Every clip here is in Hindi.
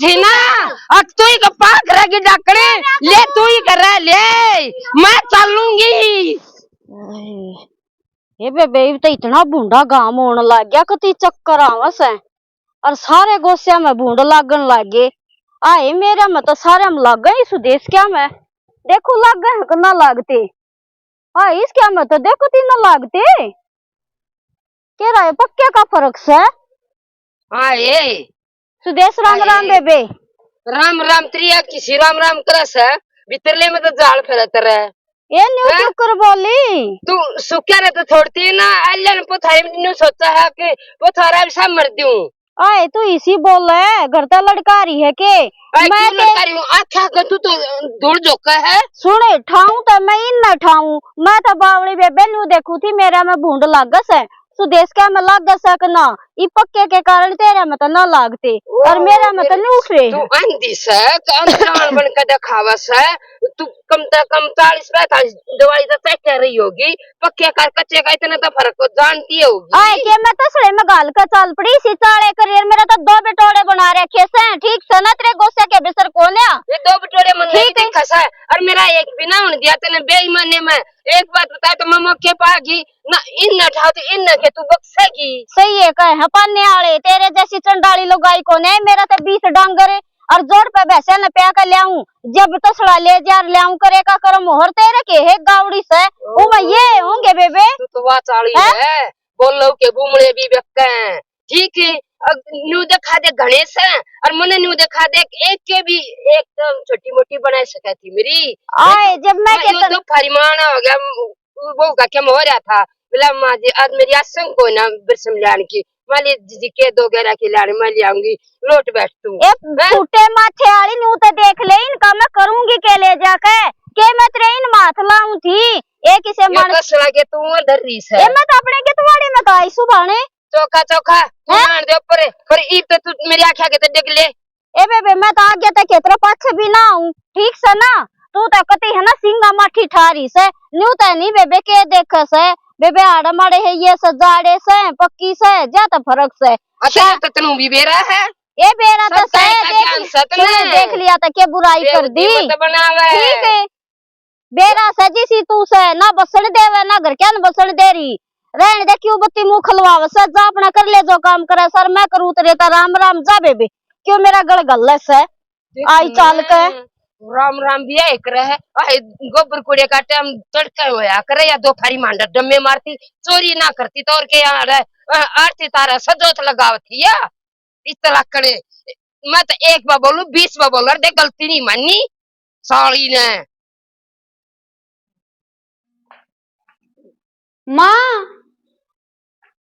थी ना, अब तू ही कपा करेगी डाकने, ले तू ही कर रहा ले, मैं चलूंगी। ये बेबे तो इतना बूढ़ा गांव होने लग गया कति चक्कर आवस है और सारे गोसिया में बूढ़ लागन लग गए। आए मेरे में तो सारे में लग गए, इस देश क्या में देखो लग गए ना लागते। हाँ इस क्या में तो देखो तीन लागते क्या रहा है पक्के का फर्क से। हाँ ये सुदेश राम राम बेबे। राम राम त्रिया किसी राम राम करस है भीतरले में तो जाल फैलत रहे। ये न्यू क्यों कर बोली तू सुक्या रहे तो छोड़ती ना अल्लाह ने पोथारी ने सोचा है कि पोथारा भी सब मर दूं। आए तू इसी बोल है घर तो लड़का रही है के मैं लड़का रही हूँ आख्या कर तू तो दूर जोका है। सुने ठाऊं तो मैं इन न ठाऊं मैं तो बावड़ी बेबे न्यू देखू थी मेरा में भूंड लागस है सुदेश क्या में लाग सकना ई पक्के के कारण तेरे में तो न लागते और मेरा में तो नहीं उठे। तू अंधी से अंतरान बन के दिखावस है तू कम 40-45 दवाई तो तय कर रही होगी पक्के का कच्चे का इतना तो फर्क को जानती होगी। आए के मैं तो सड़े में गाल का चाल पड़ी सी चाले करियर मेरा तो 2 बिटोड़े बना रखे से ठीक से ना तेरे गोसे के बिसर को लिया ये 2 बिटोड़े मन नहीं दिखा है और मेरा एक बिना उन दिया तने बेईमानी में एक बात बता तो मम्मा के पागी ना इन न उठाओ तो इन न के तू बक्सेगी। सही है कहे हपाने वाले तेरे जैसी चंडाली लोगाई को नहीं मेरा तो 20 डांगर है और जोड़ पे भैंसे न प्या कर लियाऊं जब तसड़ा ले जार लियाऊं करे का कर मोहर तेरे के है गावड़ी से ओ मैं ये होंगे बेबे तू तो वा चाली है बोल लो के बुमड़े भी बेक्का ठीक है न्यू दिखा दे गणेश है और मैंने न्यू दिखा दे एक के भी एकदम छोटी मोटी बना सका थी मेरी आए जब मैं ये तो फरिमाना हो गया वो का क्या हो रहा था बोला माँ जी आज मेरी आसंग को ना बिरसम लान की माली जी के 2 गेरा की लाने मैं ले आऊंगी लोट बैठ तू फूटे माथे वाली न्यू तो देख ले इनका मैं करूंगी के ले जाके के मैं तेरे इन माथ लाऊं थी एक इसे मार कसला के तू उधर रीस है मैं तो अपने के तुम्हारी में तो आई सुभाने चौका चौका मार दे ऊपर पर ई तो तू मेरी आंखें के तो देख ले ए बेबे मैं तो आगे तक तेरे पाछे भी ना हूं ठीक से ना तू तो कती है ना सिंगा माठी ठारी से न्यू तो नहीं बेबे के देख से बेबे आड़ा माड़े है ये सजाड़े से पक्की से ज्यादा फर्क से अच्छा तो तनु भी बेरा है ये बेरा तो से देख लिया था क्या बुराई कर दी ठीक है बेरा से जिसी तू से ना बसण देवे ना घर क्या न बसण दे रही रहने दे क्यों बत्ती मुंह खलवाव से जा अपना कर ले जो काम करे सर मैं करूँ तेरे तो राम राम जा बेबे क्यों मेरा गल गलस है आई चाल के राम राम भी एक रहे गोबर कूड़े का टाइम तड़का होया करे या 2 फारी मांडा डम्मे मारती चोरी ना करती तो और के यहाँ आरती तारा सजोत लगावती या इस तरह करे मैं तो एक बार बोलूं 20 बार बोल दे गलती नहीं मानी साड़ी ने माँ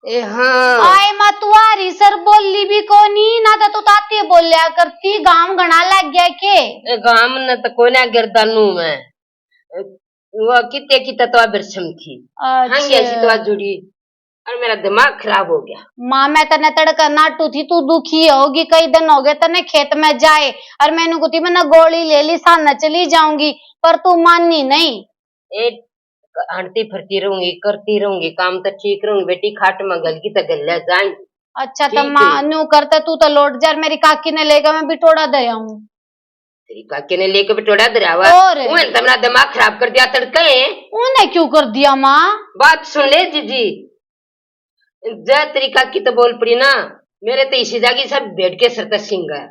हाँ आए माँ तुम्हारी सर बोली भी कोनी ना तो ताती बोलिया करती गांव गणा लग गया के गांव न तो कोई ना गिरदानू में वो कितने की तो बिरसम थी हंगे ऐसी तो जुड़ी और मेरा दिमाग खराब हो गया। माँ मैं तने तड़का नाटू थी तू दुखी होगी कई दिन हो गए तने खेत में जाए और मैंने कुछ मैं गोली ले ली सान चली जाऊंगी पर तू माननी नहीं हंटती फिरती रहूंगी करती रहूंगी काम तो ठीक रहूंगी बेटी खाट में गल की तो गल जाएंगी। अच्छा तो मानू करता तू तो लौट जा मेरी काकी ने लेकर मैं बिटोड़ा दे आऊं तेरी काकी ने लेकर बिटोड़ा दरावा उन्हें तुम्हारा दिमाग खराब कर दिया तड़के उन्हें क्यों कर दिया माँ बात सुन ले जीजी जा तेरी काकी तो बोल पड़ी ना मेरे तो इसी जागी सब बैठ के सर सिंह है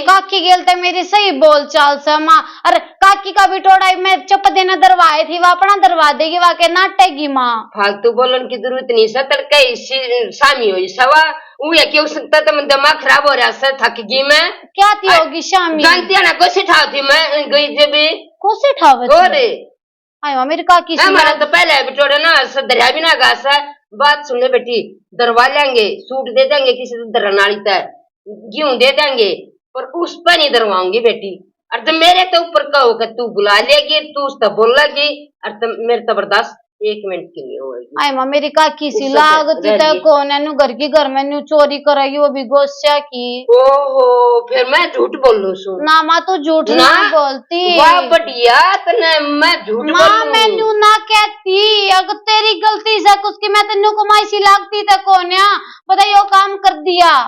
काकी गेलते मेरी सही बोल चाल से माँ अरे काकी का भी टोड़ा मैं चप देना दरवाए थी वो अपना दरवा देगी वहाँ के नाटेगी माँ फालतू बोलन की जरूरत नहीं सर तड़के शामी हुई सवा वो ये क्यों सकता तो दिमाग खराब हो रहा सर थक गई मैं क्या थी होगी शामी जानती है ना कैसे ठाव थी मैं गई जब कैसे ठाव आयो मेरी काकी हमारा तो पहले बिटोड़ा ना दरिया भी ना घास है बात सुन ले बेटी दरवा लेंगे सूट दे देंगे किसी दरनाली तक गेहूं दे देंगे पर उस पर नहीं दरवाऊंगी बेटी और तो मेरे तो ऊपर कहो कि तू बुला लेगी तू उसका बोल लगी और तो मेरे तो बर्दाश्त 1 मिनट के लिए होगी। आई माँ मेरी काकी सी लागती तो कौन है घर की घर में न्यू चोरी करेगी वो भी गोस्या की ओहो फिर मैं झूठ बोल लू सू ना माँ तू झूठ नहीं बोलती वाह बढ़िया तने मैं झूठ माँ मैं न्यू ना कहती अगर तेरी गलती से उसकी मैं तेनू कमाई सी लागती तो कौन है पता यो काम कर दिया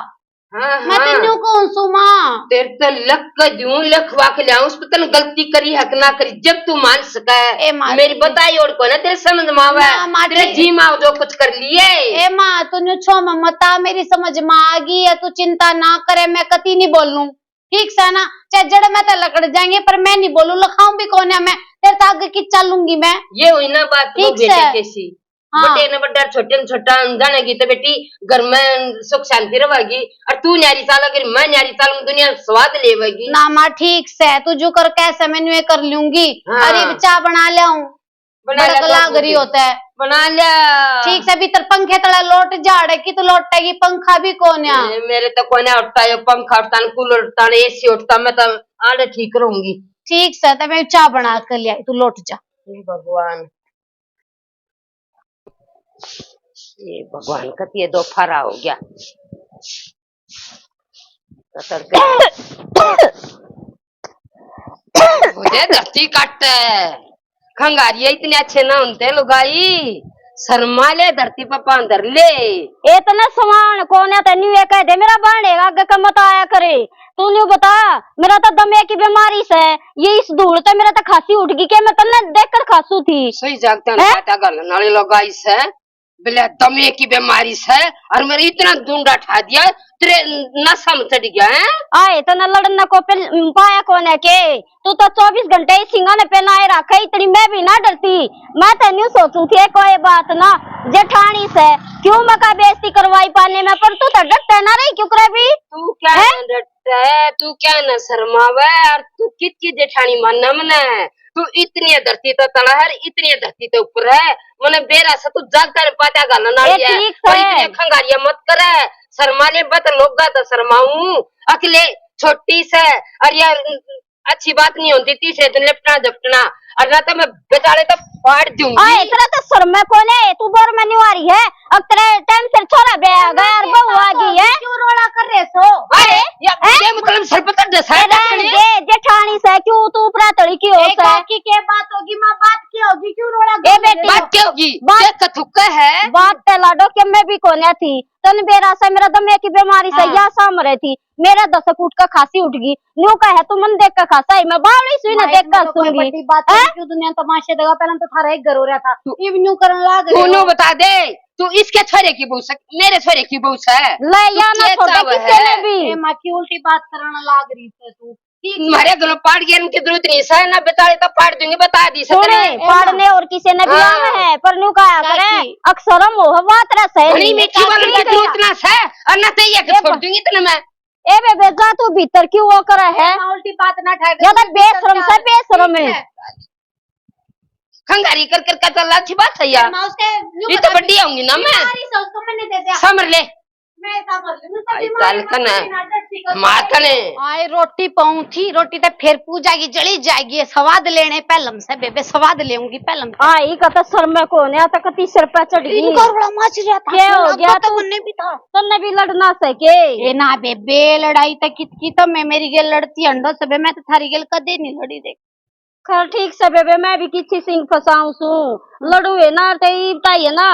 हाँ, मैं तेनू कौन सू माँ तेरे तो लख का दूं लखवा के लाऊं उस पर तन गलती करी हक ना करी जब तू मान सका है मेरी बताई और को ना तेरे समझ में आवे तेरे जी माँ जो कुछ कर लिए ए माँ तूने छो ममता मेरी समझ में आ गई है, तू चिंता ना करे, मैं कती नहीं बोलूं ठीक से ना, चाहे जड़ में तो लकड़ जाएंगे पर मैं नहीं बोलूं, लखाऊं भी कौन है मैं तेरे तो आगे की चलूंगी मैं। ये हुई ना बात ठीक बेटे से। कैसी हाँ। बड़े न बड़ा छोटे न छोटा जानेगी तो बेटी घर में सुख शांति रहेगी और तू न्यारी चाल अगर मैं न्यारी चाल दुनिया स्वाद लेवेगी ना माँ ठीक से तू जो कर कैसे मैं न्यू कर लूंगी। हाँ। अरे चाह बना ले आऊं लाग रही होता है बना लिया ठीक से भीतर पंखे तला लोट झाड़ की तो लौटेगी, पंखा भी कौन है मेरे तो कोने उठता है पंखा उठता है कूलर उठता है एसी उठता मैं तो आड़े ठीक रहूंगी। ठीक से तो मैं चाह बना कर लिया तू लौट जा। भगवान ये भगवान का ये दो फरा हो गया मुझे धरती काटता है खंगारिया इतने अच्छे ना होते लुगाई शर्मा ले धरती पर पांदर ले इतना समान कौन है तेन्यू ये कह दे मेरा बनेगा आगे का मत आया करे तू न्यू बता मेरा तो दमे की बीमारी से ये इस धूल तो मेरा तो खांसी उठ गई के मैं तन्ने देखकर खांसू थी सही जागता ना पता गल नाले लुगाई से बिले दमे की बीमारी से और मेरे इतना ढूंढा ठा दिया तेरे नशा में चढ़ गया है आए तो न लड़ना को पाया कौन है के तू तो 24 घंटे ही सिंगाने पे नाए रखे इतनी मैं भी ना डरती मैं तो न्यू सोचू थी कोई बात ना जेठानी से क्यों मका बेइज्जती करवाई पाने में पर तू तो डरते ना रही क्यों करे भी तू क्या न डरता है तू क्या न शर्मावे और तू कितकी जेठानी मानना मने तू इतनी धरती तो तला है इतनी धरती तो ऊपर है मने बेरा से तू जागता नहीं पाता गाना ना लिया और इतनी खंगारिया मत करे शर्माने बत लोग तो शर्माऊं अकेले छोटी से और यार अच्छी बात नहीं होती तीसरे दिन लिपटना झपटना और ना तो मैं बेचारे तो फाड़ दूंगी इतना तो शर्म में कौन है तू बोर में नहीं आ रही है अब तेरे टाइम से छोरा ब्याह गया और बहू आ गई है क्यों रोड़ा कर रहे सो अरे ये मतलब सर पर तो जैसा ये जेठानी से क्यों तू प्रातड़ी की हो से की क्या बात होगी माँ बात क्या होगी क्यों रोड़ा ए बेटी बात क्या होगी ये कथुक्का है बात ते लाडो के मैं भी कोने थी तन बेरा से मेरा दमे की बीमारी से या साम रही थी मेरा 10 फुट का खांसी उठ गई न्यू का है तू मन देख कर खासा है मैं बावड़ी सुई ना देख कर सूंगी बात क्यों दुनिया तमाशे देगा पहले तो थारा एक घर हो रहा था ये न्यू करने लाग तू न्यू बता दे तू इसके छोरे की बहू मेरे छोरे की बहू है ले या ना छोटे किसी ने भी माँ की उल्टी बात करने लाग रही है तू तुम्हारे दोनों पाड़ गया उनकी जरूरत नहीं है ना बेचारे तो पाड़ दूंगी बता दी सुने पाड़ने और किसी ने भी आना है पर न्यू का करे अक्सरम हो बात रहा सही मीठी वाली की जरूरत ना है और ना तो ये छोड़ दूंगी तो मैं ए बेबे जा तू भीतर क्यों वो करे है उल्टी बात ना ठहर या तो बेशरम से बेशरम है खंगारी कर कर का चल अच्छी बात है यार ये तो बड्डी आऊंगी ना मैं समझ ले आए रोटी पाऊं थी रोटी तो फिर पूजागी जली जाएगी स्वाद लेने पहलम से बेबे स्वाद लेऊंगी पहलम आई का तो सर में कौन है तो कती सिर पे चढ़ गई क्या हो गया तुमने भी था तुमने भी लड़ना सके ए ना बेबे लड़ाई तक की तो मैं मेरी गेल लड़ती अंडो से मैं तो थारी गेल कदे नहीं लड़ी देख खैर ठीक से बेबे मैं भी किसी सिंह फसाऊं सू लड़ू है ना बताइए ना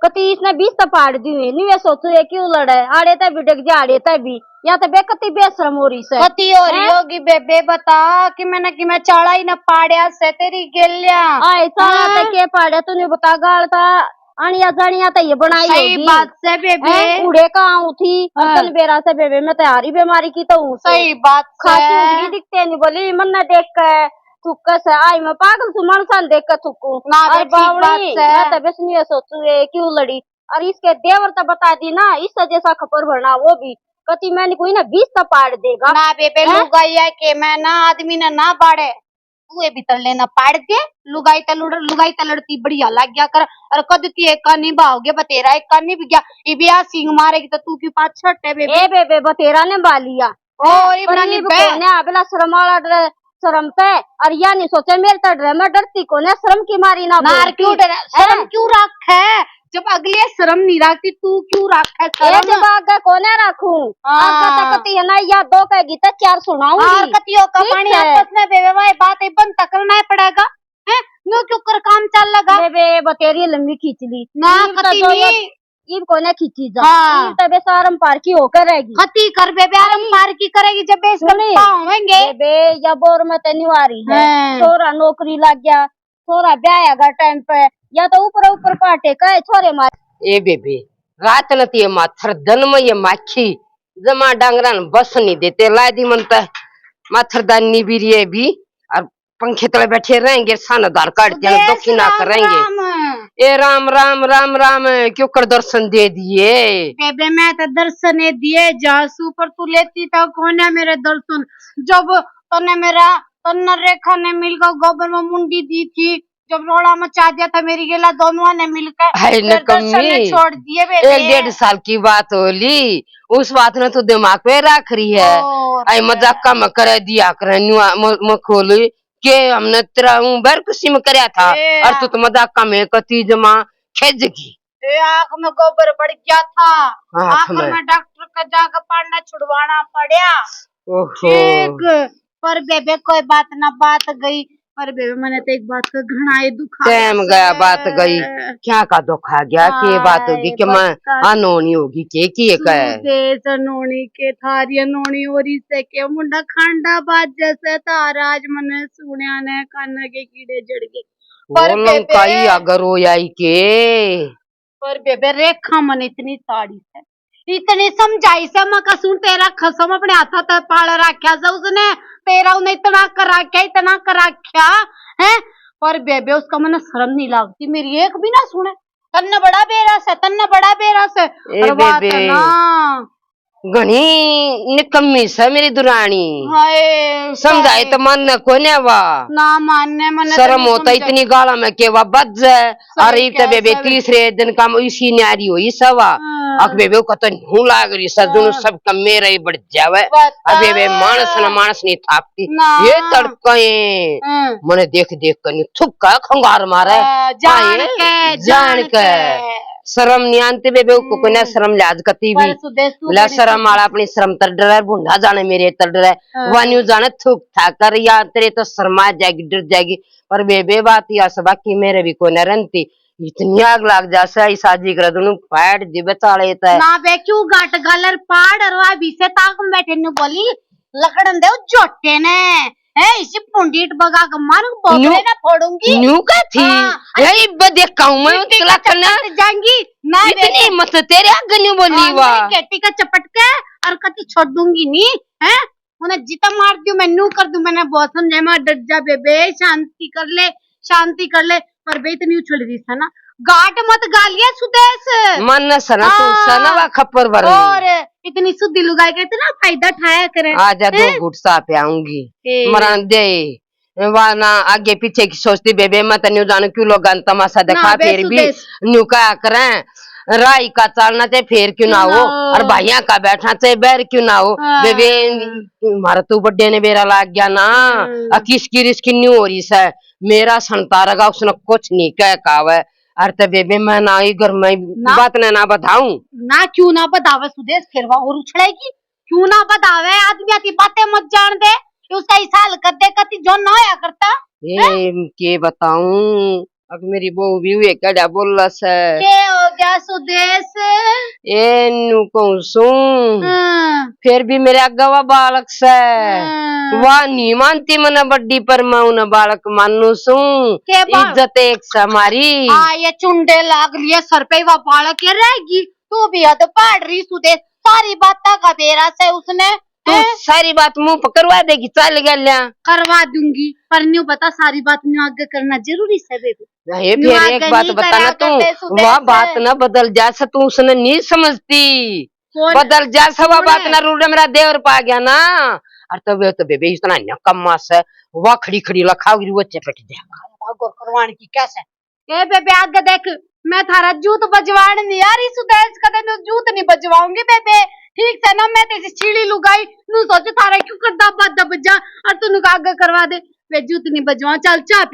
कती इसने 20 तो पाड़ दी है नहीं सोचू ये क्यों लड़े आड़े तय भी डग जा आड़े तय भी या तो बेकती बेशरम हो रही से कती हो रही होगी बेबे बता कि मैं चाड़ा ही ना पाड़या से तेरी गेलिया आए चाड़ा तक के पाड़े तूने बता गाल था अनिया जानिया तो ये बनाई सही बात से बेबे उड़े का आऊं थी तन बेरा से बेबे मैं तैयारी बीमारी की तो हूँ सही बात खासी दिखते नहीं बोली मन न देख कर थुक्का से आई मैं पागल तू मनसान देख कर थुक्कू और बावड़ी मैं तो बस नहीं सोचू क्यों लड़ी और इसके देवर तो बता दी ना इस जैसा खबर भरना वो भी कति मैंने कोई ना 20 तो पाड़ देगा ना बेबे लुगाई के मैं ना आदमी ना पाड़े तू भीतर लेना पाड़ दे लुगाई तो लड़ती बढ़िया लग गया कर और कद ती एक कानी भाओगे बतेरा एक कानी भी गया ये भी आ सिंग मारेगी तो तू क्यों पाँच छटे बेबे बेबे बतेरा ने बालिया बेला शर्माला शर्म पे और या नहीं सोचे मेरे तो डर मैं डरती को ना शर्म की मारी ना क्यों डर शर्म क्यों रख है जब अगले शर्म नहीं रखती तू क्यों रख है जब आगे कोने रखूं कती है ना या दो कहेगी तो 4 सुनाऊंगी कतियों का पानी आपस में बेबे भाई बात बंद करना ही पड़ेगा है नो क्यों कर काम चल लगा बेबे बतेरी लंबी खींच ली ना कती नहीं ईब कोने खींची जा हाँ। ईब तबे सारम पार की होकर रहेगी खती कर बेबे आरम पार की करेगी जब बेस कर सुनी, पावेंगे बे या बोर में तनिवारी है हाँ। छोरा नौकरी लग गया छोरा ब्याहेगा टाइम पे या तो ऊपर ऊपर पाटे का छोरे मार ए बेबे रात न ये माथर दन में ये माखी जमा डांगरा बस नहीं देते लादी मनता माथरदानी भी ये भी और पंखे तले बैठे रहेंगे सानादार काटते हैं दुखी ना करेंगे ए राम राम राम राम क्यों कर दर्शन दे दिए बेबे मैं तो दर्शन दिए जासू पर तू लेती तो कौन है मेरे दर्शन जब तने मेरा तन्ना रेखा ने मिलकर गोबर में मुंडी दी थी जब रोड़ा मचा दिया था मेरी गेला दोनों ने मिलकर दर्शन ने छोड़ दिए बेबे 1-1.5 साल की बात होली उस बात ने तो दिमाग पे रख रही है आई मजाक का कर दिया कर खोल के हमने तेरा बर खुशी में करया था और तू तो मजाक का में कती जमा खेज की आँख में गोबर पड़ गया था आँख में डॉक्टर का जाकर पढ़ना छुड़वाना पड़ा ठीक पर बेबे कोई बात ना बात गई पर बेबे मैंने तो एक बात का घृणाए दुखा टाइम गया बात गई क्या का दुख आ गया के बात होगी कि मैं अनोनी होगी के अनोनी के थारी अनोनी और इससे के मुंडा खांडा बाज जैसे तारा आज मैंने सुनिया ने कान के कीड़े जड़ गए पर बेबे अगर हो आई के पर बेबे रेखा मन इतनी ताड़ी है इतनी समझाई से मैं कसू तेरा खसम अपने हाथा तक पाल रखा से उसने तेरा उन्हें इतना कर रखा है पर बेबे उसका मन शर्म नहीं लगती मेरी एक भी ना सुने तन्ना बड़ा बेरस है और बात ना घनी निकम्मी से मेरी दुरानी समझाए तो मन कोने वा ना मानने मन शर्म होता इतनी गाला में के वा बच जाए और एक बेबे तीसरे दिन का इसी न्यारी हो सवा अक बेबे को तो न्यू लाग रही सजुन सब का मेरा ही बढ़ जावे अब बेबे मानस नहीं थाकती ये तड़के मने देख कर थुक्का खंगार मारे जान के शर्म नहीं आनते बेबे को कोने शर्म लाज कती भी ला शर्म आला अपनी शर्म तर डर बुढ़ा जाने मेरे तर डर वान्यू जाने थूक था कर या तेरे तो शर्मा जाएगी डर जाएगी पर बेबे बात या सबा की मेरे भी कोने रंती इतनी आग लाग जासा साजी कर दोनों पैड दिबे ताले ता ना बे क्यों गाट गलर पाड़ और वा बीसे ताक में बैठे ने बोली लकड़न दे जोटे ने है इसी पुंडीट बगा के मार बोले ना फोड़ूंगी न्यू का थी यही बदे काऊ मैं उतला करना जाएंगी ना इतनी मत तेरे आगे न्यू बोली वा केटी का चपट के और कति छोड़ दूंगी नी हैं उन्हें जितना मार दियो मैं न्यू कर दूं मैंने बहुत समझे मैं डर जा बेबे शांति कर ले पर बे इतनी उछल रही था ना गाट मत गालिया सुदेश मन सना तू सनवा खप्पर वर और इतनी सुद्दी लुगाई के इतना फायदा उठाया करे आजा 2 घुट सा पे आऊंगी मरान दे वाना आगे पीछे की सोचती बेबे मत न्यू जाने क्यों लोग तमाशा देखा फिर भी न्यू का करें राई का चालना चाहे फेर क्यों ना हो और भाइया का बैठना चाहे बैर क्यों ना हो बेबे मारा तू बड्डे ने बेरा लाग गया ना किसकी रिस्की न्यू हो रही है मेरा संतारगा उसने कुछ नहीं कह कावे अरे बेबे मैं ना ही घर में बात ना बताऊं ना क्यों ना बतावे सुदेश फिर वो और उछलेगी क्यों ना बतावे आदमी आती बातें मत जान दे उसका इसाल कर दे कति जो ना आया करता के बताऊं अब मेरी बहू भी हुए क्या बोल रहा है के हो गया सुदेश ए नु कहूं फिर भी मेरे गवा बालक से वाह नहीं मानती मना बड्डी पर मैं उन बालक मानू सू इज्जत एक हमारी ये चुंडे लाग लिया सर पे वह बालक ये रहेगी तू भी हद पाड़ रही सुदेश सारी बात का बेरा से उसने तू सारी बात मुंह पकड़वा देगी चल गया करवा दूंगी पर न्यू बता सारी बात न्यू आगे करना जरूरी है बेबी ये फिर एक बात बताना तू वह बात न बदल जा तू उसने नहीं समझती बदल जा वह बात ना रूढ़ मेरा देवर पा गया ना अरे तो बेबे इतना नकम्मा से वह खड़ी लखाओगी वो चपेट दे करवाने की कैसे ए बेबे आगे देख मैं थारा जूत बजवान नहीं आ रही सुदेश कदे नु जूत नहीं बजवाऊंगी बेबे ठीक से ना मैं तेरी चीड़ी लुगाई नु सोच थारा क्यों कर दब जा और तू आगे करवा दे वे जूत नहीं बजवा चल चाय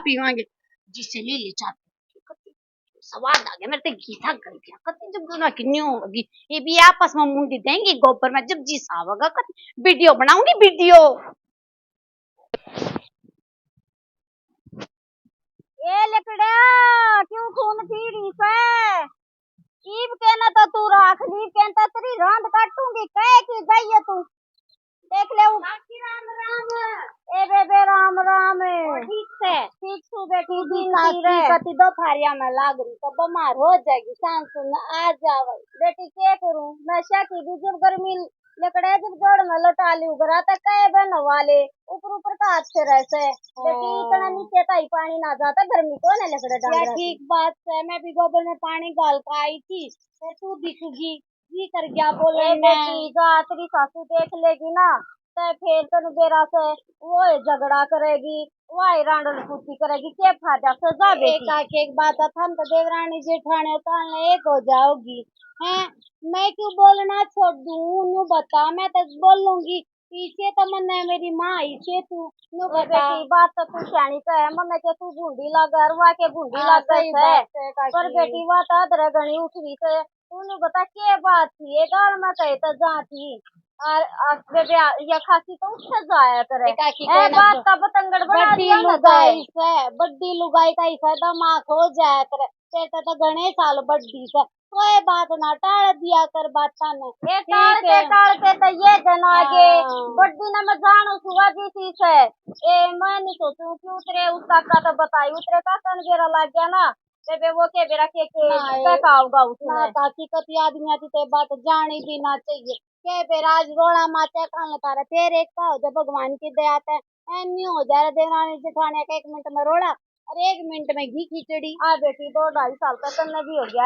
पीवांगे जिससे ले ले चाय स्वाद आ गया मेरे ते गीता कर गया कति जब दोनों किन्नी होगी ये भी आपस में मुंडी देंगे गोबर में जब जी सावगा कति वीडियो बनाऊंगी वीडियो ए लकड़ा क्यों खून पी रही है ईब के ना तो तू राख ली के तो तेरी रांद काटूंगी कहे की जाइए तू देख ले राम राम ए बेबे राम राम ठीक सु बेटी कति दो फारिया में लाग रही तो बीमार हो जाएगी सांस सुन आ जावे बेटी क्या करूं नशा की भी जब गर्मी लकड़े जब जोड़ में लटा ली उगरा तो कहे बन वाले ऊपर ऊपर का हाथ से रहते बेटी इतना नीचे ताई पानी ना जाता गर्मी को ना लकड़े डाल ठीक बात है मैं भी गोबर में पानी डाल कर आई थी तो तू दिखूगी जी कर क्या बोले बेटी जो तेरी सासू देख लेगी ना तो फिर तेन बेरा से वो झगड़ा करेगी वो रांडल फूटी करेगी क्या फायदा सजा बेटी एक बात था तो देवरानी जेठानी तालने एक हो जाओगी हैं मैं क्यों बोलना छोड़ दूं न्यू बता मैं तो बोल लूंगी पीछे तो मन है मेरी माँ इसे तू न्यू बता बेटी बात तो तू सियानी का है मन के तू बूढ़ी लगा रुआ के बूढ़ी लगा पर बेटी बात अदर गणी उठरी से तूने बता क्या बात थी ये गाल में कहे तो जा थी और बेबे ये खासी तो उससे जाया करे ए बात का बतंगड़ बना दिया ना बड्डी लुगाई का हिस्सा दिमाग हो जाया करे तेरे तो गणे साल बड्डी से कोई बात ना टाल दिया कर बात ने ये टाल के तो ये जनागे बड्डी ना मैं जानू सुगा जी सी से ए मैं नहीं सोचूं कि उतरे उसका का तो बताई उतरे का सन बेरा लग गया ना बेबे वो के बेरा के होगा उसमें ताकि कति आदमी आती ते बात जानी भी ना चाहिए के पे राज रोड़ा माचे खान तारा फिर एक का हो जाए भगवान की दया है नहीं हो जा रहा देवरानी जेठानी का 1 मिनट में रोड़ा और 1 मिनट में घी खिचड़ी आ बेटी 2-2.5 साल का तन्ने भी हो गया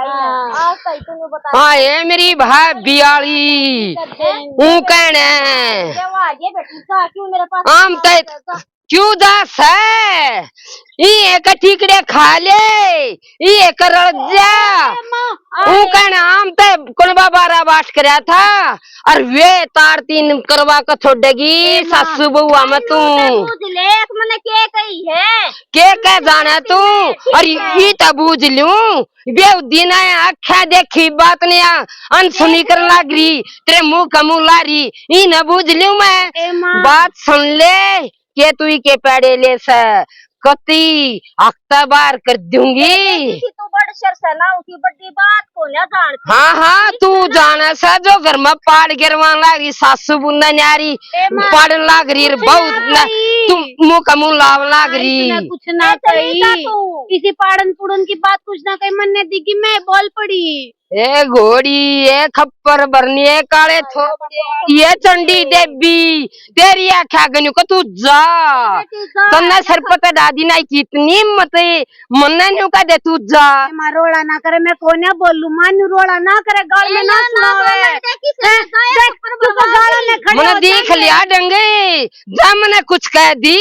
आज तक तूने बताया हाँ ये मेरी भाभी आली हूँ कहने ये बेटी सा क्यों मेरे पास आम तय क्यों दास है ये एक टिकड़े खा ले ये कर जा हूँ कहने आम तय कुनबा 12 बात कराया था और वे तार 3 करवा कर छोड़ेगी सासू बुआ में तू मैंने क्या कही है के कह जाना तू और ये तो बूझ लूं बे दिन आख्या देखी बात नहीं अनसुनी कर लाग रही तेरे मुंह का मुंह ला रही ये न बूझ लूं मैं बात सुन ले के तू के पेड़े ले से कती अख्ता बार कर दूंगी तो बड़ शर्त है ना उसकी बड़ी बात को ना जानती हाँ तू जाना सा जो घर में पाड़ गिरवान लाग रही सासू बुन्ना न्यारी पाड़ लाग रही बहुत तुम मुंह का मुंह लाव लाग रही कुछ ना कही किसी पाड़न पुड़न की बात कुछ ना कही मन ने दी कि मैं बोल पड़ी ए घोड़ी ए खप्पर बरनी ए काले ये चंडी देवी तेरी आख्या गनु को तू जा तन्ना सर पर दादी ना कितनी मत मन न्यू का दे तू जा मां रोड़ा ना करे मैं कोने बोलूं मानू रोड़ा ना करे गाल में ना सुनावे मैंने देख लिया डंगे जा मैंने कुछ कह दी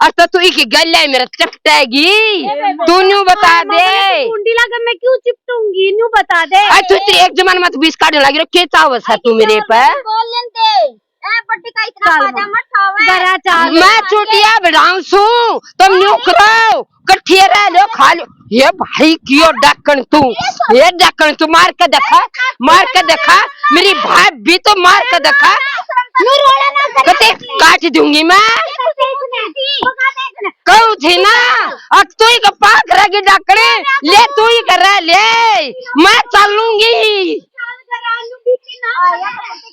और तो तू की गले मेरा चपटेगी तू न्यू बता दे कुंडी लगा मैं क्यों चिपटूंगी न्यू बता दे तू एक जमान मत 20 काटने लगी के चावस है तू मेरे पे बड्डी का इतना फायदा मत खावे मैं चुटिया बिड़ाऊं सू तुम न्यू करो कठिया रह लो खा लो ये भाई क्यों डकन तू ये डकन तू मार के देखा मेरी भाई भी तो मार के देखा कते काट दूंगी मैं कहू थी ना अब तू ही का पाक रहेगी डकने ले तू ही कर रहा ले मैं चलूंगी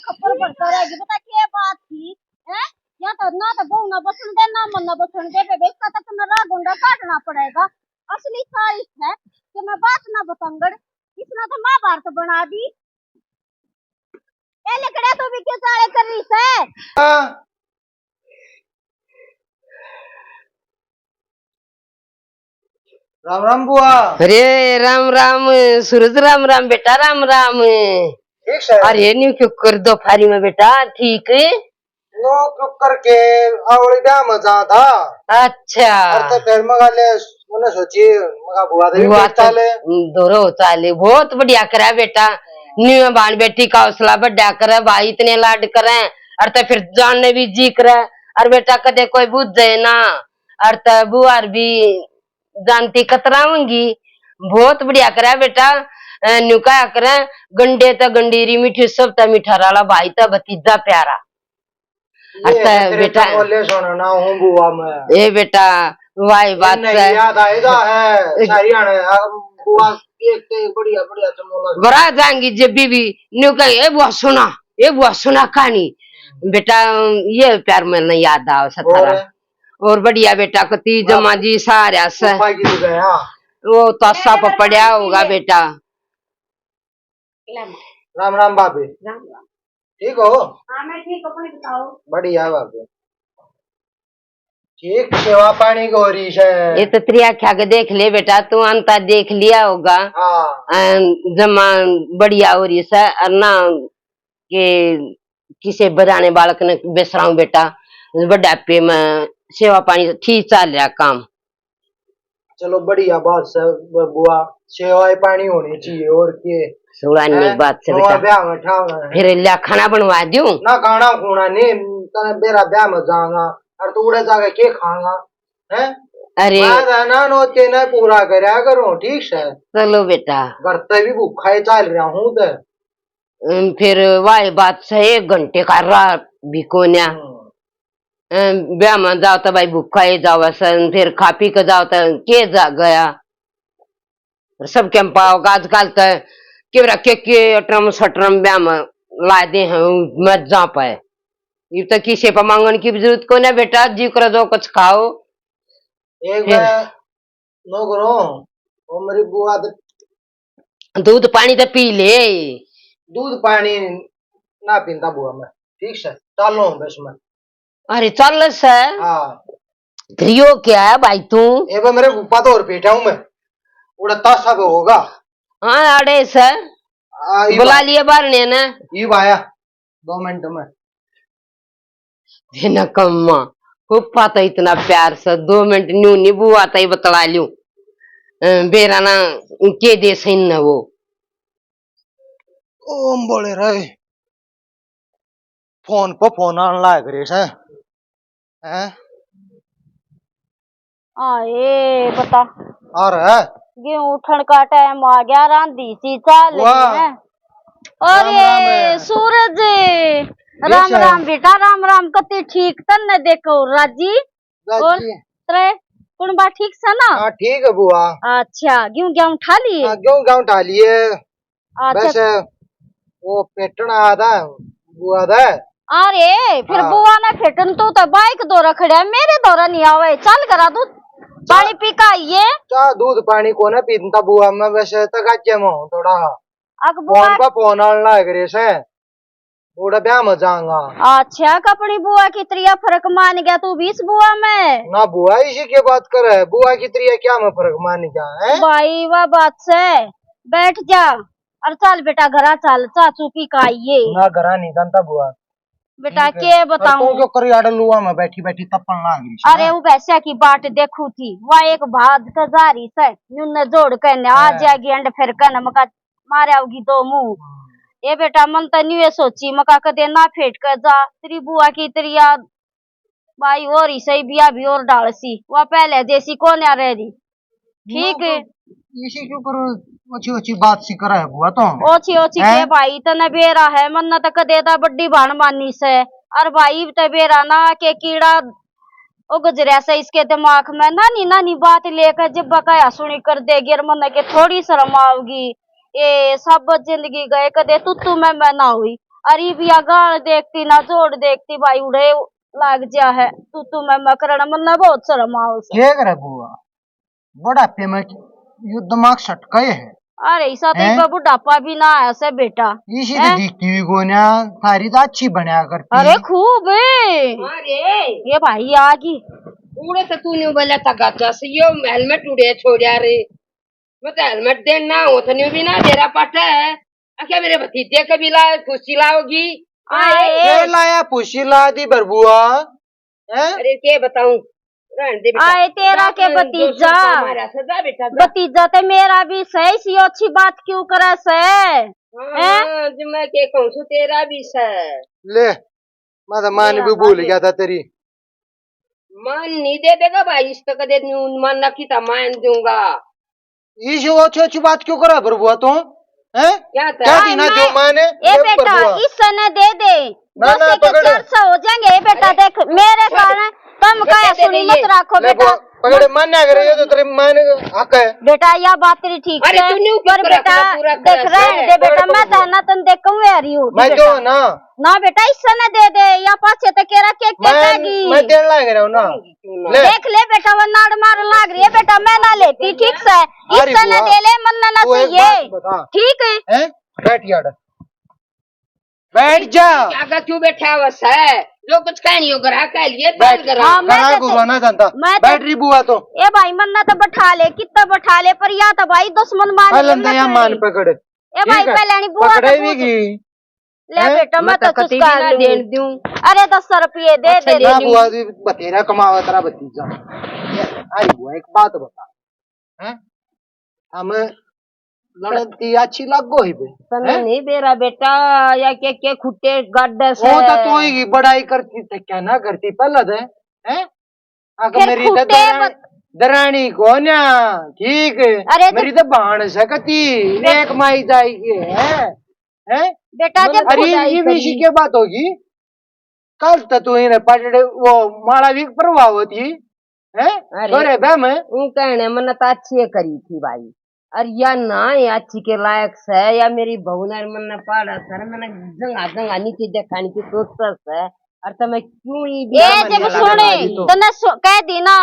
खबर पड़ता रहेगी बता क्या बात थी है या तो ना तो बहु ना बसन दे ना मन ना बसन दे बेबे इसका तो तुम्हें गुंडा काटना पड़ेगा असली साइज है कि मैं बात ना बतंगड़ इसने तो महाभारत बना दी ए लकड़े तो भी क्यों सारे कर रही है राम राम बुआ। अरे राम राम सूरज राम राम बेटा राम राम ठीक है। अरे न्यू क्यों कर दो फारी में बेटा ठीक नो क्यों करके आवड़ी डैम जा था अच्छा तो फिर मगा ले मैंने सोची मगा बुआ दे बेटा ले दोरो चाले बहुत बढ़िया करा बेटा न्यू बाण बेटी का हौसला बढ़ा करे भाई इतने लाड करे और तो फिर जानने भी जी करे और बेटा कदे कोई बुझ जाए ना और तो बुआर भी जानती कतराऊंगी बहुत बढ़िया करा बेटा नुका करे गंडे तो गंडीरी मीठी सब ता मीठा वाला भाई ता भतीजा प्यारा अच्छा बेटा बोले सुनो ना हूं बुआ मैं ए बेटा वाई बात है याद आएगा है हरियाणा बुआ देखते बढ़िया बढ़िया चमोला बरा जाएंगी जब भी न्यू कहे ये बुआ सुना कहानी बेटा ये प्यार में नहीं याद आओ सतारा और बढ़िया बेटा कती जमा जी सारा से वो तस्सा पर पड़ा होगा बेटा। राम राम भाभी। ठीक हो? हाँ मैं ठीक हूँ, अपने बताओ। बढ़िया भाभी। ठीक सेवा पानी को रीश है। ये तो त्रिया क्या के देख ले बेटा, तू अंता देख लिया होगा। जमा बढ़िया हो रही है और ना के किसे बजाने बालक ने बेसराऊ बेटा बुढ़ापे में सेवा पानी ठीक चल रहा काम। चलो बढ़िया बात से बुआ, सेवा पानी होनी चाहिए और के सुनानी बात से बेटा। फिर लिया खाना बनवा दूं ना, खाना खूना नहीं तने बेरा ब्याह में जाऊंगा और तू उड़े जाके के खाऊंगा हैं? अरे ना नोते ना पूरा करया करो, ठीक है? चलो बेटा, घर ते भी भूखा ही चल रहा हूँ तो फिर वाही बात से 1 घंटे का राह भी कोन्या ब्याह में जाओ तो भाई भूखा ही जाओ सन, फिर खा पी के जाओ तो के जा गया सब क्या पाओ आजकल तो के अटरम सटरम ब्याह में ला दे हैं मत जा पाए। ये तो किसी पर मांगने की जरूरत को ना बेटा, जी कर दो कुछ खाओ। एक बार नो करो वो मेरी बुआ दूध पानी तो पी ले। दूध पानी ना पीता बुआ मैं, ठीक है? चलो बस मैं। अरे चल सर। हाँ क्रियो क्या है भाई तू? ये बार मेरे ऊपर तो और बैठा हूँ मैं, उड़ता सब होगा। हाँ अरे सर बुला लिए बार ने ना, ये आया 2 मिनट में। नकम्मा खूब पाता इतना प्यार से 2 मिनट न्यू नीबू आता ही बतला लू बेरा ना के दे सही न वो ओम बोले रहे फोन पर फोन आने लायक रे से हैं? आए बता और गेहूं उठन का टाइम आ गया, रांधी सी चाल रही है। और ये सूरज राम राम बेटा, राम राम कति ठीक तन देखो राजी और त्रे कौन बात ठीक से ना? हाँ ठीक है बुआ। अच्छा गेहूं गेहूं उठा लिए? गेहूं गेहूं उठा लिए। अच्छा वैसे वो पेटना आधा बुआ दा। अरे फिर बुआ ने फेटन तो बाइक दौरा खड़ा मेरे दौरा नहीं आवे, चल करा दूध पानी पी का आइए। क्या दूध पानी को ना पीता बुआ मैं, वैसे तो गाजे में हूँ थोड़ा। अग बुआ फोन पर फोन आने लायक रे से थोड़ा ब्याह में जाऊंगा। अच्छा कपड़ी बुआ की त्रिया फर्क मान गया तू 20 बुआ में ना बुआ इसी की बात कर है, बुआ की त्रिया क्या में फर्क मान गया है भाई? वह बात से बैठ जा और चल बेटा घरा चल, चाचू की का आइए ना घरा नहीं जानता बुआ बेटा के बताऊं क्यों करी आडे लुआ में बैठी बैठी तपन लागी। अरे वो वैसे की बाट देखू थी वह एक भाद जारी से नुन जोड़ कहने आ जाएगी अंड फिर कहने मका मारे आओगी 2 मुंह। ये बेटा मन तो नहीं सोची मका कदे ना फेट कर जा तेरी बुआ की त्रिया भाई और ही सही बिया भी और डाल सी वह पहले जैसी कौन आ रही ठीक है। इसी क्यों करो अच्छी अच्छी बात सी करा है बुआ तो ओछी ओछी के भाई तने बेरा है मन न तक देता बड्डी भाण मानी से और भाई ते बेरा ना के कीड़ा ओ गुजरिया से इसके दिमाग में नानी नानी बात लेकर जब बकाया सुनी कर देगी और मन के थोड़ी शर्म आओगी। ये सब जिंदगी गए कदे तू मैं ना हुई अरे बिया गाल देखती ना जोड़ देखती भाई उड़े लाग जा है तू मैं करना मन बहुत शर्म आओ क्या करे बुआ बड़ा पे में यू दिमाग सटका है। अरे ऐसा तो बुढ़ापा भी ना ऐसे बेटा इसी तो दिखती हुई गोनिया थारी तो अच्छी बनया करती। अरे खूब अरे ये भाई आगी उड़े तो तू नहीं बोला था गाचा से यो हेलमेट उड़े छोड़ा रे मैं तो हेलमेट देना हो तो नहीं भी ना तेरा पाटा है क्या मेरे भतीजे के भी लाए खुशी लाओगी? लाया पुशी ला दी बरबुआ। अरे के बताऊं आए तेरा के भतीजा भतीजा तो मेरा भी सही सी अच्छी बात क्यों करे से मैं के कहूँ सु तेरा भी सही ले मैं तो मान भी भूल गया था तेरी मान नहीं दे देगा भाई इसका कदे मान रखी था मान दूंगा। ये अच्छी अच्छी बात क्यों करा बरबुआ तो क्या ना जो माने ये बेटा इस समय दे दे 400 हो जाएंगे। बेटा देख मेरे कारण तुम क्या सुनी मत रखो बेटा पकड़े मान्या करे तो तेरे मान हक है। बेटा यह बात तेरी ठीक अरे है, तू न्यू पर क्यों बेटा रखना पूरा देख कर रहे दे बेटा, मैं ताना तन देख कहूँ आ रही हूँ मैं दो ना ना बेटा, इससे न दे दे या पाछे तक केरा केक टेकेगी। मैं देने लग रहा हूँ ना। ले देख ले बेटा, वो नाड़ मार लाग रही है बेटा, मैं ना लेती ठीक से, अरे इससे न बुआ, दे ले, मन ना तू एक चाहिए बात बता। ठीक है। हैं? बैठ यार, बैठ जा। आगा क्यों बैठा हुआ है? जो कुछ कह नहीं हो करा कह लिए बैठ करा। हाँ, मैं करा तो- को ना जानता। मैं तो- बैठ रही बुआ तो ए भाई मन्ना तो बैठा ले, कितना बैठा ले, पर या तो भाई दुश्मन मान ले, अलम दया मान पकड़। ए भाई ठीक है? पहले नहीं बुआ पकड़े तो भी पूछ। की ले हैं? बेटा मैं तो कती चुस्का ना लूं। देन दूं। अरे 10 रुपये दे अच्छा, दे ले ना लूं। बुआ जी बतेरा कमावा तेरा भतीजा। अरे बुआ एक बात बता, हैं? हम लड़ती अच्छी लगो ही बे, तने हैं? नहीं दे रहा बेटा, या के खुट्टे गड्ढे से वो तो तू ही बड़ाई करती थे क्या ना करती पहले दे, हैं? आगे फिर मेरी तो खुट्टे दरानी को ना ठीक है, अरे तो- मेरी तो बहन सकती एक माई जाएगी है बेटा जब अरे ये विषय क्या बात होगी? कल तो तू इन्हें पटड़े वो माला भी प्रभाव थी है अरे बे मैं ऊ कहने मन तो अच्छी करी थी भाई, अरे या ना ये अच्छी के लायक से, या मेरी बहू ने मन पाड़ा सर मैंने जंगा जंगा नीचे देखाने की सोच है, और तो मैं क्यों ही ए जब सुने तने कह दी ना,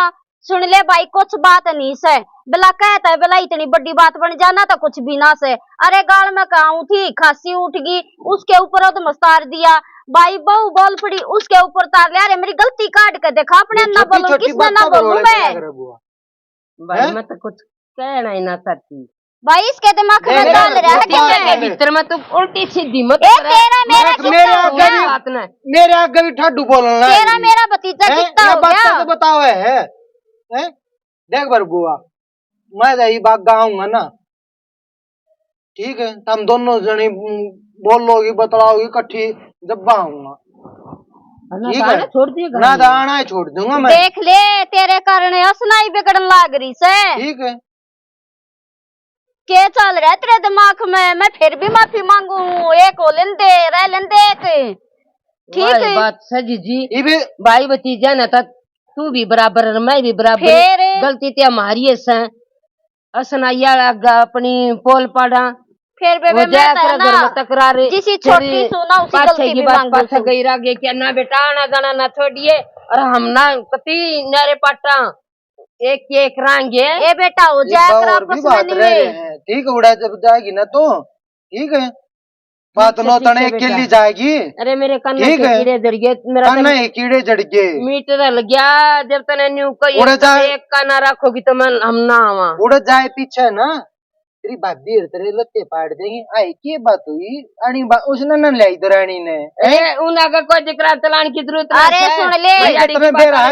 सुन ले भाई कुछ बात नहीं से, बिला कहता है बिला इतनी बड़ी बात बन जाना तो कुछ भी ना से। अरे गाल में कहूँ थी खांसी उठ गई, उसके ऊपर तो मस्तार दिया भाई, बहू बोल पड़ी उसके ऊपर तार ले। अरे मेरी गलती काट के देखा अपने, ना बोलूं किसने ना बोलूं भाई मैं तो कुछ कहना ही ना चाहती भाई, इसके दिमाग में डाल रहा है कि मैं भीतर में तो उल्टी सीधी मत ए करे। तेरा मेरा मेरे कितना हो आगे गया, बात ना मेरे आगे भी ठड्डू बोलना तेरा मेरा भतीजा कितना हो गया। तो बताओ है देख बर बुआ, मैं यही बात गाऊंगा ना ठीक है, तुम दोनों जनी बोलोगी बतलाओगी इकट्ठी जब आऊंगा ठीक है, छोड़ दिएगा ना दाना छोड़ दूंगा मैं देख ले तेरे कारण हंसना ही बिगड़न लाग रही से, ठीक है। क्या चल रहा है तेरे दिमाग में? मैं फिर भी माफी मांगू, एक हो लेंदे रह लेंदे एक ठीक है। बात सजी जी, ये भी भाई भतीजा ना था, तू भी बराबर और मैं भी बराबर, फिर गलती ते हमारी है असनाइया लगा अपनी पोल पाड़ा फिर बेबे वो मैं जाया तो कर ना घर में तकरार जिसी छोटी सुना उसी गलती भी मांगू पाछा गई रागे क्या ना बेटा आना जाना ना छोड़िए, और हम ना कति नारे पाटा एक रांगे ए बेटा हो जाए कर और भी आपस बात में रह रहे नहीं हैं ठीक है, उड़ा जब जाएगी ना तो ठीक है, बात नो तने अकेली जाएगी। अरे मेरे कन्ने ठीक के है। कीड़े जड़ गए, मेरा कन्ने ही कीड़े जड़ गए, मीट रल गया जब तने न्यू कोई उड़े जाए एक का ना रखोगी तो मैं हम ना आवा उड़ जाए पीछे ना तेरी भाभी तेरे लत्ते पाड़ देंगे। आई की बात हुई अणी उसने न लाई दरानी ने अरे उन अगर कोई जिक्र चलाने की जरूरत अरे सुन ले तुम्हें बेरा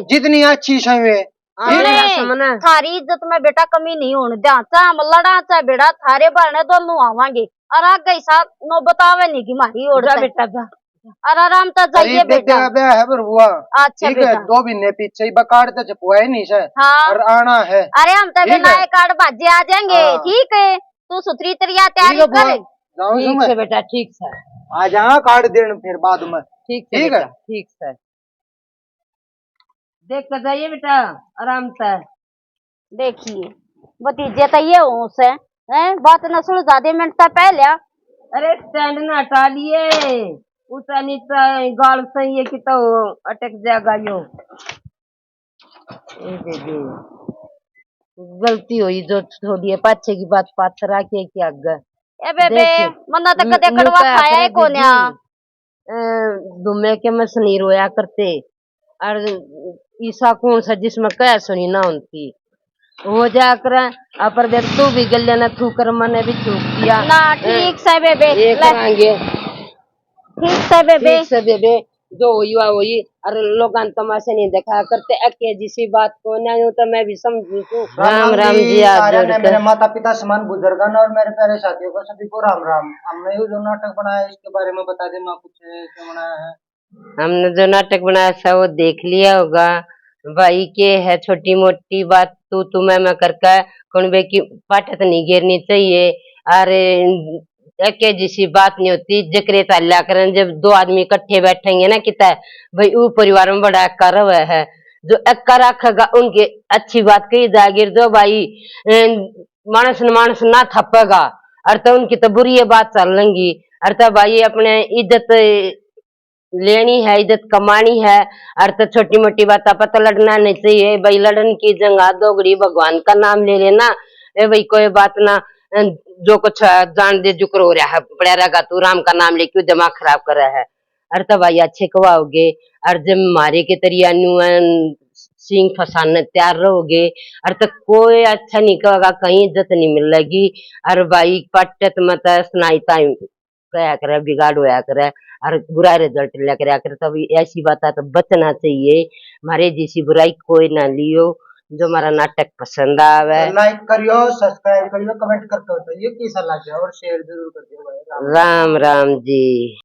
जितनी अच्छी समय थारी इज्जत में बेटा कमी नहीं होने दिया, चाहे हम लड़ा चाहे बेटा थारे भरने दोनों आवांगे, और आगे साथ नो बतावे नहीं की मारी ओढ़ बेटा जा और आराम से जाइए बेटा। ब्याह है पर हुआ अच्छा ठीक है, बेटा 2 महीने पीछे ही बकाड़ तो चपुआ ही नहीं से हाँ। और आना है। अरे हम तो ठीक है। नए कार्ड बाजे आ जाएंगे हाँ। ठीक है, तू सुथरी तरिया ठीक है तैयारी बुआ, कर। जाऊं ठीक मैं से बेटा ठीक से आ जा कार्ड देने फिर बाद में ठीक से ठीक है। बेटा, ठीक से देख कर जाइए बेटा आराम से। देखिए भतीजे तो ये हूँ से हैं, बात न सुन ज्यादा मिनट तक पहले अरे स्टैंड ना हटा लिए, ऊंचा नीचा गाल सही है कि तो अटक जाएगा यो। ए दे गलती हुई जो थोड़ी है, पाछे की बात पाथरा के क्या आगे ए बेबे देखिए, मन्ना तो कदे कड़वा खाया है कोन्या दुमे के में सनी रोया करते, और ईसा कौन सा जिसमें कह सुनी ना उनकी हो जा कर अपर देख तू भी गले न थू कर मने भी थूक दिया ना ठीक से बेबे एक करांगे ठीक से बेबे ठीक से बेबे जो हुई वही, और लोग तमाशे नहीं देखा करते अके जिसी बात को ना यूं तो मैं भी समझू तू। राम राम जी सारे ने मेरे माता पिता समान बुजुर्गन और मेरे प्यारे साथियों को सभी को राम राम। हमने ये जो नाटक बनाया इसके बारे में बता दे माँ, कुछ क्यों बनाया है? हमने जो नाटक बनाया था वो देख लिया होगा भाई, के है छोटी मोटी बात तू मैं करके कौन बे की पाठत नहीं गिरनी चाहिए, अरे एक जैसी बात नहीं होती जकरे ताल्या करन जब 2 आदमी इकट्ठे बैठेंगे ना किता भाई वो परिवार में बड़ा कर है, जो एक्का रखेगा उनकी अच्छी बात कही जाएगी, जो भाई मानस न मानस ना थपेगा और तो उनकी तो बुरी ये बात चल लेंगी। और तो भाई अपने इज्जत लेनी है, इज्जत कमानी है। और तो छोटी मोटी बात पर तो लड़ना नहीं चाहिए भाई, लड़न की जंगा दोगड़ी भगवान का नाम ले लेना। ए भाई कोई बात ना, जो कुछ जान दे जुक्र हो रहा है पड़ा रहेगा, तू राम का नाम ले क्यों दिमाग खराब कर रहा है। अरे तो भाई अच्छे कवाओगे और जब मारे के तरिया सिंह फसाने तैयार रहोगे और तो कोई अच्छा नहीं कहेगा, कहीं इज्जत नहीं मिलेगी। और भाई पट्टत मत सुनाईता कया करे, बिगाड़ होया करे और बुरा रिजल्ट लिया करे। तभी ऐसी बात है तो बचना चाहिए। हमारे जैसी बुराई कोई ना लियो। जो हमारा नाटक पसंद आवे लाइक करियो, सब्सक्राइब करियो, कमेंट करके बताइए कैसा लगा और शेयर जरूर कर दियो भाई। राम राम जी।